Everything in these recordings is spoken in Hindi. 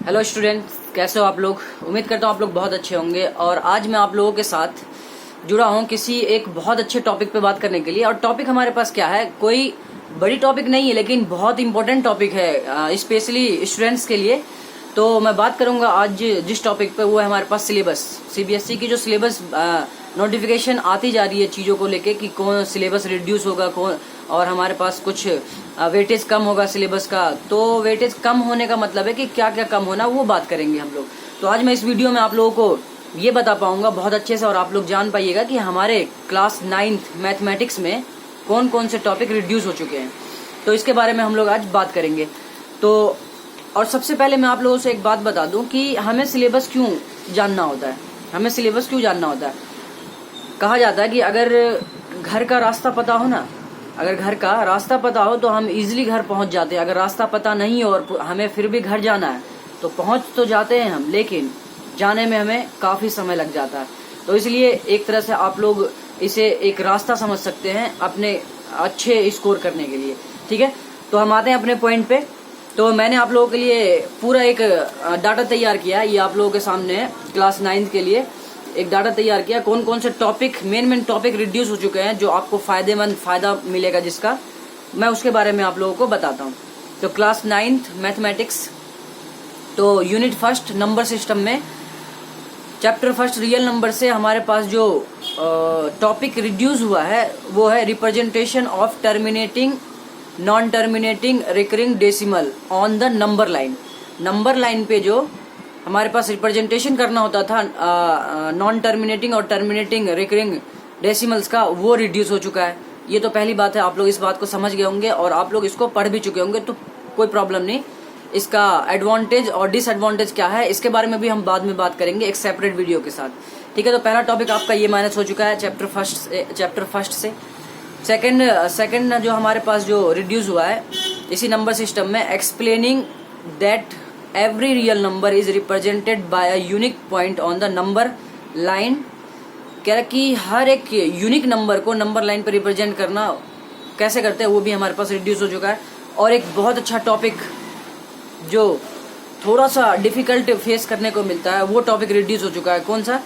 हेलो स्टूडेंट्स, कैसे हो आप लोग। उम्मीद करता हूँ आप लोग बहुत अच्छे होंगे। और आज मैं आप लोगों के साथ जुड़ा हूँ किसी एक बहुत अच्छे टॉपिक पे बात करने के लिए। और टॉपिक हमारे पास क्या है, कोई बड़ी टॉपिक नहीं है लेकिन बहुत इंपॉर्टेंट टॉपिक है स्पेशली स्टूडेंट्स के लिए। तो मैं बात करूंगा आज जिस टॉपिक पे, वो है हमारे पास सिलेबस। सीबीएसई की जो सिलेबस नोटिफिकेशन आती जा रही है चीज़ों को लेके कि कौन सिलेबस रिड्यूस होगा, कौन और हमारे पास कुछ वेटेज कम होगा सिलेबस का। तो वेटेज कम होने का मतलब है कि क्या क्या कम होना, वो बात करेंगे हम लोग। तो आज मैं इस वीडियो में आप लोगों को ये बता पाऊंगा बहुत अच्छे से, और आप लोग जान पाइएगा कि हमारे क्लास 9th मैथमेटिक्स में कौन कौन से टॉपिक रिड्यूस हो चुके हैं। तो इसके बारे में हम लोग आज बात करेंगे। तो और सबसे पहले मैं आप लोगों से एक बात बता दूं कि हमें सिलेबस क्यों जानना होता है। हमें सिलेबस क्यों जानना होता है, कहा जाता है कि अगर घर का रास्ता पता हो ना, अगर घर का रास्ता पता हो तो हम इजीली घर पहुंच जाते हैं। अगर रास्ता पता नहीं हो और हमें फिर भी घर जाना है तो पहुंच तो जाते हैं हम, लेकिन जाने में हमें काफी समय लग जाता है। तो इसलिए एक तरह से आप लोग इसे एक रास्ता समझ सकते हैं अपने अच्छे स्कोर करने के लिए। ठीक है, तो हम आते हैं अपने पॉइंट पे। तो मैंने आप लोगों के लिए पूरा एक डाटा तैयार किया है, ये आप लोगों के सामने है। क्लास 9th के लिए एक डाटा तैयार किया, कौन कौन से टॉपिक मेन टॉपिक रिड्यूस हो चुके हैं जो आपको फायदा मिलेगा, जिसका मैं उसके बारे में आप लोगों को बताता हूँ। तो क्लास 9th मैथमेटिक्स, तो यूनिट फर्स्ट नंबर सिस्टम में चैप्टर फर्स्ट रियल नंबर से हमारे पास जो टॉपिक रिड्यूस हुआ है वो है representation of terminating non terminating recurring decimal on the number line. Number line पे जो हमारे पास रिप्रेजेंटेशन करना होता था नॉन टर्मिनेटिंग और टर्मिनेटिंग रिकरिंग डेसिमल्स का, वो रिड्यूस हो चुका है। ये तो पहली बात है, आप लोग इस बात को समझ गए होंगे और आप लोग इसको पढ़ भी चुके होंगे, तो कोई प्रॉब्लम नहीं। इसका एडवांटेज और डिसएडवांटेज क्या है, इसके बारे में भी हम बाद में बात करेंगे एक सेपरेट वीडियो के साथ। ठीक है, तो पहला टॉपिक आपका ये माइनस हो चुका है चैप्टर फर्स्ट से। सेकंड जो हमारे पास जो रिड्यूस हुआ है इसी नंबर सिस्टम में, explaining that every real number is represented by a unique point on the number line. क्या कि हर एक यूनिक नंबर को नंबर लाइन पर रिप्रेजेंट करना कैसे करते हैं, वो भी हमारे पास रिड्यूस हो चुका है। और एक बहुत अच्छा टॉपिक जो थोड़ा सा डिफिकल्ट फेस करने को मिलता है, वो टॉपिक रिड्यूस हो चुका है। कौन सा?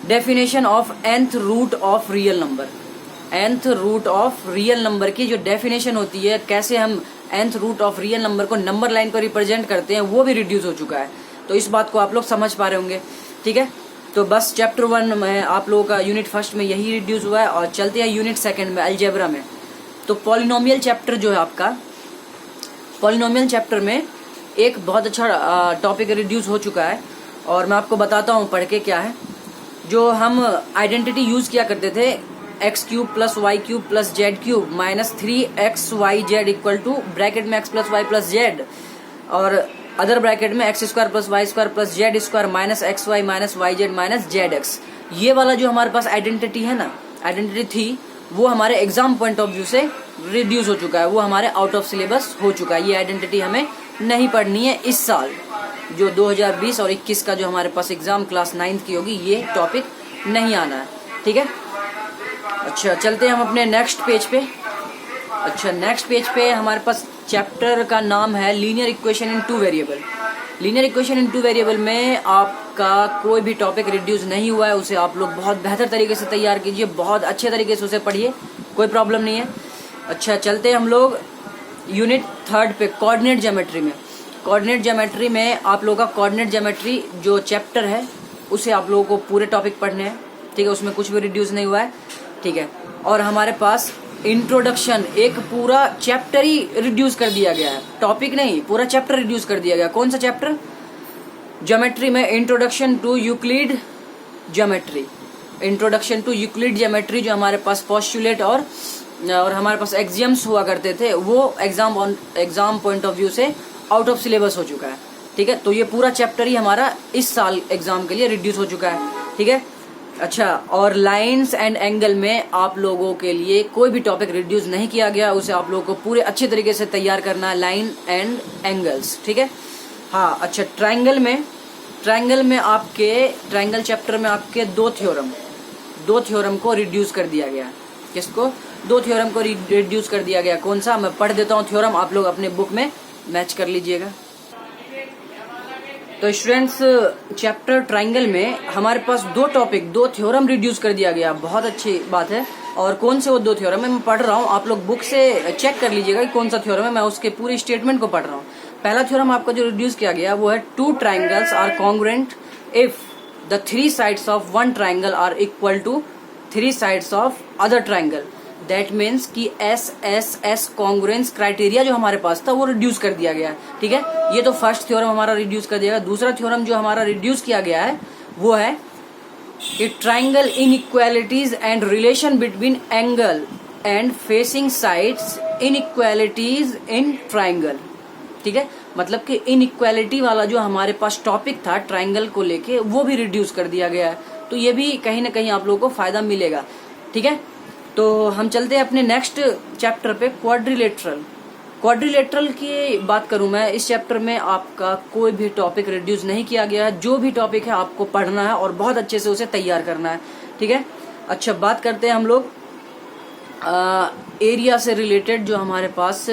Definition of nth root of real number. nth root of real number की जो डेफिनेशन होती है, कैसे हम nth root of real number को नंबर लाइन पर रिप्रेजेंट करते हैं, वो भी रिड्यूस हो चुका है। तो इस बात को आप लोग समझ पा रहे होंगे। ठीक है, तो बस चैप्टर 1 में आप लोगों का यूनिट फर्स्ट में यही रिड्यूस हुआ है। और चलते हैं यूनिट सेकंड में, अलजेब्रा में। तो पॉलिनोमियल चैप्टर जो है आपका, पॉलिनोमियल चैप्टर में एक बहुत अच्छा टॉपिक रिड्यूस हो चुका है। और मैं आपको बताता हूँ पढ़ के क्या है। जो हम आइडेंटिटी यूज किया करते थे, x cube plus y cube plus z cube minus 3xyz equal to bracket में x plus y plus z, और अदर ब्रैकेट में x square plus y square plus z square minus x y minus y z minus z x. ये वाला जो हमारे पास आइडेंटिटी है ना, आइडेंटिटी थी, वो हमारे एग्जाम पॉइंट ऑफ व्यू से रिड्यूस हो चुका है, वो हमारे आउट ऑफ सिलेबस हो चुका है। ये आइडेंटिटी हमें नहीं पढ़नी है इस साल, जो 2020 और 21 का जो हमारे पास एग्जाम क्लास 9th की होगी, ये टॉपिक नहीं आना है। ठीक है, अच्छा चलते हैं हम अपने नेक्स्ट पेज पे। अच्छा, नेक्स्ट पेज पे हमारे पास चैप्टर का नाम है linear equation in 2 variable. Linear equation in 2 variable में आपका कोई भी टॉपिक रिड्यूस नहीं हुआ है, उसे आप लोग बहुत बेहतर तरीके से तैयार कीजिए, बहुत अच्छे तरीके से उसे पढ़िए, कोई प्रॉब्लम नहीं है। अच्छा, चलते हैं हम लोग यूनिट 3 पे, कोऑर्डिनेट ज्योमेट्री में। कोऑर्डिनेट ज्योमेट्री में आप लोगों का कोऑर्डिनेट ज्योमेट्री जो चैप्टर है, उसे आप लोगों को पूरे टॉपिक पढ़ने हैं। ठीक है, उसमें कुछ भी रिड्यूस नहीं हुआ है। ठीक है, और हमारे पास इंट्रोडक्शन, एक पूरा चैप्टर ही रिड्यूस कर दिया गया है, टॉपिक नहीं, पूरा चैप्टर रिड्यूस कर दिया गया। कौन सा चैप्टर? ज्योमेट्री में introduction to Euclid geometry. Introduction to Euclid geometry जो हमारे पास पोस्टुलेट और हमारे पास एक्सियम्स हुआ करते थे, वो एग्जाम पॉइंट ऑफ व्यू से आउट ऑफ सिलेबस हो चुका है। ठीक है, तो ये पूरा चैप्टर ही हमारा इस साल एग्जाम के लिए रिड्यूस हो चुका है। ठीक है, अच्छा, और लाइंस एंड एंगल में आप लोगों के लिए कोई भी टॉपिक रिड्यूस नहीं किया गया, उसे आप लोगों को पूरे अच्छे तरीके से तैयार करना है, लाइन एंड एंगल्स। ठीक है, हाँ। अच्छा, ट्रायंगल में आपके ट्रायंगल चैप्टर में आपके दो थ्योरम को रिड्यूस कर दिया गया। किसको? 2 थ्योरम को रिड्यूस कर दिया गया। कौन सा? मैं पढ़ देता हूँ थ्योरम, आप लोग अपने बुक में मैच कर लीजिएगा। तो स्टूडेंट्स, चैप्टर ट्राइंगल में हमारे पास दो थ्योरम रिड्यूस कर दिया गया। बहुत अच्छी बात है। और कौन से वो दो थ्योरम है मैं पढ़ रहा हूँ, आप लोग बुक से चेक कर लीजिएगा कि कौन सा थ्योरम है। मैं उसके पूरे स्टेटमेंट को पढ़ रहा हूँ। पहला थ्योरम आपका जो रिड्यूस किया गया वो है 2 triangles are congruent if the 3 sides of 1 triangle are equal to 3 sides of other triangle. That means कि एस कॉन्ग्रुएंस क्राइटेरिया जो हमारे पास था वो रिड्यूस कर दिया गया है। ठीक है, ये तो फर्स्ट थ्योरम हमारा रिड्यूस कर दिया गया। दूसरा थ्योरम जो हमारा रिड्यूस किया गया है वो है कि triangle inequalities and relation between angle and facing sides inequalities in triangle. ठीक है, मतलब कि इनइक्वालिटी वाला जो हमारे पास टॉपिक था ट्राइंगल को लेके वो भी रिड्यूस कर दिया गया है। तो ये भी कहीं ना कहीं आप लोगों को फायदा मिलेगा। ठीक है, तो हम चलते हैं अपने नेक्स्ट चैप्टर पे, क्वाड्रिलेटरल की बात करूं मैं। इस चैप्टर में आपका कोई भी टॉपिक रिड्यूस नहीं किया गया है। जो भी टॉपिक है आपको पढ़ना है और बहुत अच्छे से उसे तैयार करना है। ठीक है, अच्छा बात करते हैं हम लोग एरिया से रिलेटेड जो हमारे पास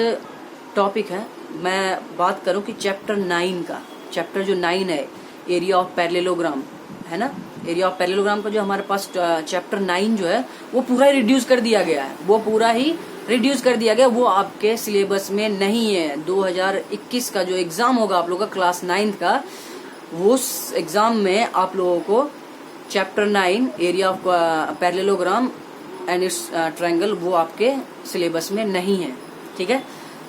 टॉपिक है। मैं बात करूं कि चैप्टर 9 का, चैप्टर जो 9 है एरिया ऑफ पैरेललोग्राम है ना, एरिया ऑफ पैरेललोग्राम का जो हमारे पास चैप्टर 9 जो है वो पूरा ही रिड्यूस कर दिया गया है। वो पूरा ही रिड्यूस कर दिया गया, वो आपके सिलेबस में नहीं है। 2021 का जो एग्जाम होगा आप लोगों का क्लास 9 का, वो एग्जाम में आप लोगों को chapter 9 area of parallelogram and it's triangle वो आपके सिलेबस में नहीं है। ठीक है,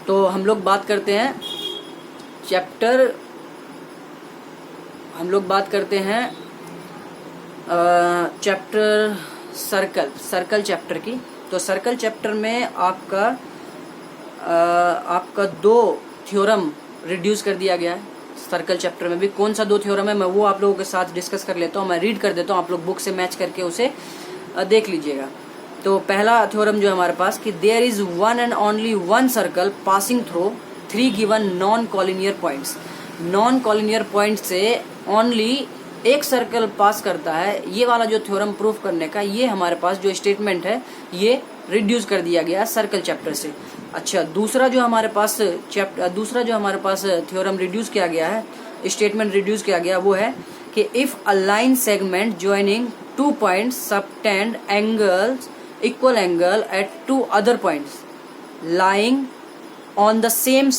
तो हम लोग बात करते हैं चैप्टर सर्कल चैप्टर की। तो सर्कल चैप्टर में आपका 2 थ्योरम रिड्यूस कर दिया गया है। सर्कल चैप्टर में भी कौन सा 2 थ्योरम है मैं वो आप लोगों के साथ डिस्कस कर लेता हूँ। मैं रीड कर देता हूँ, आप लोग बुक से मैच करके उसे देख लीजिएगा। तो पहला थ्योरम जो है हमारे पास कि there is one and only one circle passing through 3 given non collinear points. Non collinear point से ओनली एक सर्कल पास करता है। ये वाला जो थ्योरम प्रूफ करने का ये हमारे पास जो स्टेटमेंट है ये रिड्यूस कर दिया गया सर्कल चैप्टर से। अच्छा, दूसरा जो हमारे पास थ्योरम रिड्यूस किया गया है, स्टेटमेंट रिड्यूस किया गया वो है कि if a line segment joining 2 points subtend angles equal angle at 2 other points lying on the same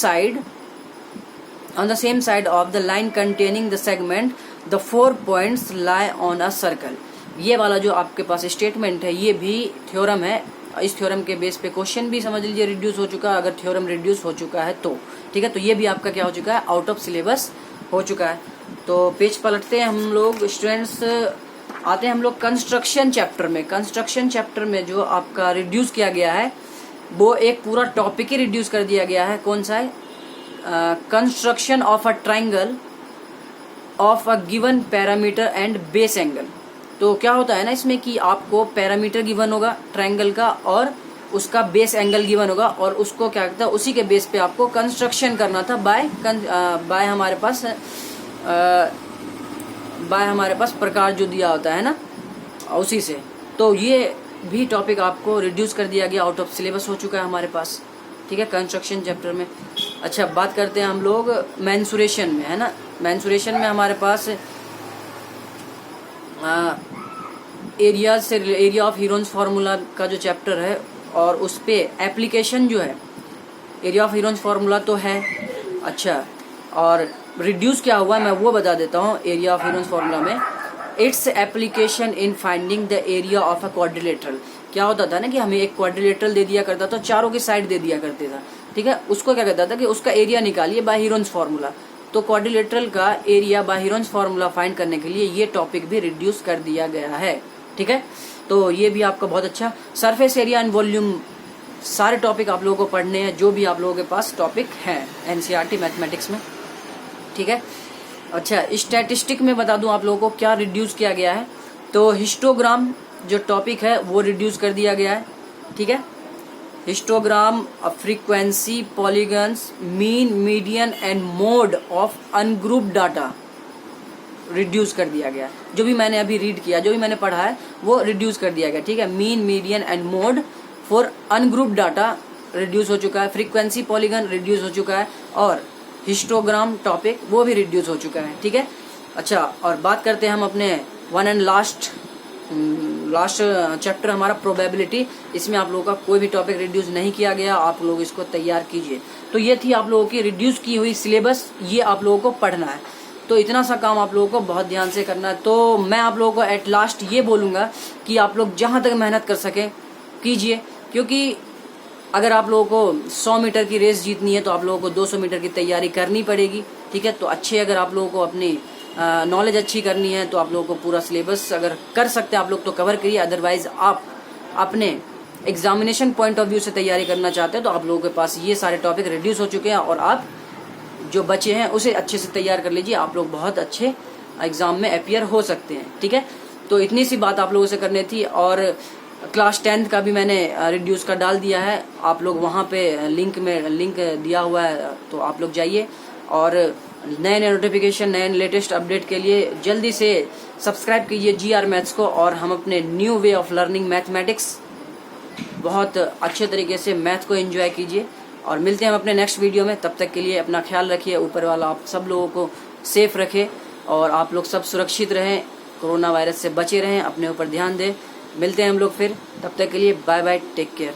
side of the line containing the segment, the 4 points lie on a circle। ये वाला जो आपके पास स्टेटमेंट है ये भी थ्योरम है। इस थ्योरम के बेस पे क्वेश्चन भी समझ लीजिए रिड्यूस हो चुका है, अगर थ्योरम रिड्यूस हो चुका है तो। ठीक है, तो ये भी आपका क्या हो चुका है, आउट ऑफ सिलेबस हो चुका है। तो पेज पलटते हैं हम लोग स्टूडेंट्स, आते हैं हम लोग कंस्ट्रक्शन चैप्टर में। कंस्ट्रक्शन चैप्टर में जो आपका रिड्यूस किया गया है वो एक पूरा टॉपिक ही रिड्यूस कर दिया गया है। कौन सा है, construction of a triangle of a given parameter and base angle. तो क्या होता है ना इसमें कि आपको पैरामीटर गिवन होगा ट्राइंगल का और उसका बेस एंगल गिवन होगा और उसको क्या कहता है उसी के बेस पे आपको कंस्ट्रक्शन करना था बाय हमारे पास प्रकार जो दिया होता है ना उसी से। तो ये भी टॉपिक आपको रिड्यूस कर दिया गया, आउट ऑफ सिलेबस हो चुका है हमारे पास। ठीक है, कंस्ट्रक्शन चैप्टर में। अच्छा, बात करते हैं हम लोग मेंसुरेशन में, है ना। मेंसुरेशन में हमारे पास एरिया ऑफ हीरोन्स फार्मूला का जो चैप्टर है और उस पे एप्लीकेशन जो है एरिया ऑफ हीरोन्स फार्मूला तो है। अच्छा, और रिड्यूस क्या हुआ मैं वो बता देता हूँ। एरिया ऑफ हीरोन्स फार्मूला में its application in finding the area of a quadrilateral. क्या होता था ना कि हमें एक क्वाड्रिलेटरल दे दिया करता था, चारों की साइड दे दिया करते था। ठीक है, उसको क्या कहता था कि उसका एरिया निकालिए बाय हीरोन्स फार्मूला। तो क्वाड्रिलेटरल का area bye Heron's formula find करने के लिए ये टॉपिक भी रिड्यूस कर दिया गया है। ठीक है, तो ये भी आपका बहुत अच्छा। सरफेस एरिया एंड वॉल्यूम सारे टॉपिक आप लोगों को पढ़ने हैं जो भी आप लोगों के पास टॉपिक हैं एनसीईआरटी मैथमेटिक्स में। ठीक है, अच्छा स्टैटिस्टिक में बता दूं आप लोगों को क्या रिड्यूस किया गया है। तो हिस्टोग्राम जो टॉपिक है वो रिड्यूस कर दिया गया है। ठीक है, histogram, frequency, polygons, mean, median and mode of ungrouped data reduce कर दिया गया। जो भी मैंने अभी रीड किया, जो भी मैंने पढ़ा है वो रिड्यूस कर दिया गया। ठीक है, mean, median and mode for ungrouped data reduce हो चुका है। फ्रीक्वेंसी, पॉलीगन रिड्यूस हो चुका है और हिस्टोग्राम टॉपिक, वो भी रिड्यूस हो चुका है। ठीक है, अच्छा, और बात करते हैं हम अपने वन एंड लास्ट चैप्टर हमारा प्रोबेबिलिटी। इसमें आप लोगों का कोई भी टॉपिक रिड्यूस नहीं किया गया, आप लोग इसको तैयार कीजिए। तो ये थी आप लोगों की रिड्यूस की हुई सिलेबस, ये आप लोगों को पढ़ना है। तो इतना सा काम आप लोगों को बहुत ध्यान से करना है। तो मैं आप लोगों को एट लास्ट ये बोलूंगा कि आप लोग जहां तक मेहनत कर सके कीजिए, क्योंकि अगर आप लोगों को 100 मीटर की रेस जीतनी है तो आप लोगों को 200 मीटर की तैयारी करनी पड़ेगी। ठीक है, तो अच्छे अगर आप लोगों को अपनी नॉलेज अच्छी करनी है तो आप लोगों को पूरा सिलेबस अगर कर सकते हैं आप लोग तो कवर करिए। अदरवाइज आप अपने एग्जामिनेशन पॉइंट ऑफ व्यू से तैयारी करना चाहते हैं तो आप लोगों के पास ये सारे टॉपिक रिड्यूस हो चुके हैं और आप जो बचे हैं उसे अच्छे से तैयार कर लीजिए। आप लोग बहुत अच्छे एग्जाम में अपीयर हो सकते हैं। ठीक है, तो इतनी सी बात आप लोगों से करनी थी। और क्लास 10th का भी मैंने रिड्यूस का डाल दिया है, आप लोग वहाँ पे लिंक दिया हुआ है, तो आप लोग जाइए और नए नोटिफिकेशन, नए लेटेस्ट अपडेट के लिए जल्दी से सब्सक्राइब कीजिए GR मैथ्स को। और हम अपने new way of learning mathematics बहुत अच्छे तरीके से मैथ को एंजॉय कीजिए। और मिलते हैं हम अपने नेक्स्ट वीडियो में, तब तक के लिए अपना ख्याल रखिए। ऊपर वाला आप सब लोगों को सेफ रखे और आप लोग सब सुरक्षित रहें, कोरोना वायरस से बचे रहें, अपने ऊपर ध्यान दें। मिलते हैं हम लोग फिर, तब तक के लिए बाय बाय, टेक केयर।